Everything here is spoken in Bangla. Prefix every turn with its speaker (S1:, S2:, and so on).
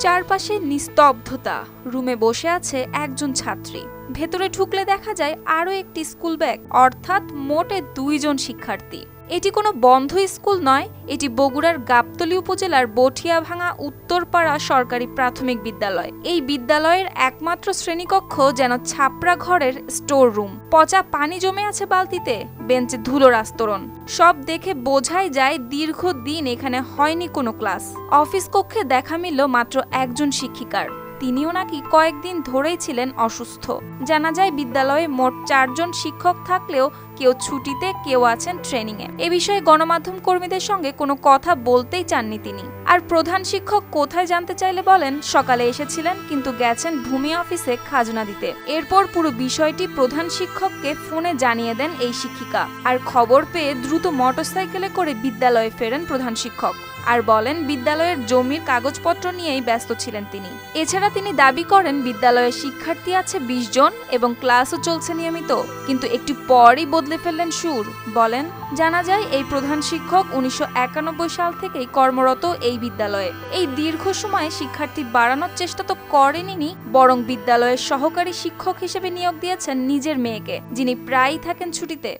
S1: চারপাশে নিস্তব্ধতা। রুমে বসে আছে একজন ছাত্রী। ভেতরে ঢুকলে দেখা যায় আরও একটি স্কুল ব্যাগ, অর্থাৎ মোটে 2 জন শিক্ষার্থী। এটি কোনো বন্ধ স্কুল নয়, এটি বগুড়ার গাবতলী উপজেলার বঠিয়াভাঙা উত্তরপাড়া সরকারি প্রাথমিক বিদ্যালয়। এই বিদ্যালয়ের একমাত্র শ্রেণীকক্ষ যেন ছাপড়া ঘরের স্টোর রুম। পচা পানি জমে আছে বালতিতে, বেঞ্চে ধুলোর আস্তরণ। সব দেখে বোঝাই যায় দীর্ঘদিন এখানে হয়নি কোনো ক্লাস। অফিস কক্ষে দেখা মিলল মাত্র একজন শিক্ষিকার। তিনিও নাকি কয়েকদিন ধরেই ছিলেন অসুস্থ। জানা যায় বিদ্যালয়ে মোট 4 জন শিক্ষক থাকলেও কেউ ছুটিতে, কেউ আছেন ট্রেনিংয়ে। এ বিষয়ে গণমাধ্যম কর্মীদের সঙ্গে কোনো কথা বলতেই চাননি তিনি। আর প্রধান শিক্ষক কোথায় জানতে চাইলে বলেন, সকালে এসেছিলেন কিন্তু গেছেন ভূমি অফিসে খাজনা দিতে। এরপর পুরো বিষয়টি প্রধান শিক্ষককে ফোনে জানিয়ে দেন এই শিক্ষিকা। আর খবর পেয়ে দ্রুত মোটরসাইকেলে করে বিদ্যালয়ে ফেরেন প্রধান শিক্ষক। আর বলেন বিদ্যালয়ের জমির কাগজপত্র নিয়েই ব্যস্ত ছিলেন তিনি। এছাড়া তিনি দাবি করেন বিদ্যালয়ের শিক্ষার্থী আছে 20 জন এবং ক্লাসও চলছে নিয়মিত। কিন্তু একটু পরই বদলে ফেললেন সুর। বলেন, জানা যায় এই প্রধান শিক্ষক 1991 সাল থেকেই কর্মরত এই বিদ্যালয়ে। এই দীর্ঘ সময়ে শিক্ষার্থী বাড়ানোর চেষ্টা তো করেননি, বরং বিদ্যালয়ের সহকারী শিক্ষক হিসেবে নিয়োগ দিয়েছেন নিজের মেয়েকে, যিনি প্রায়ই থাকেন ছুটিতে।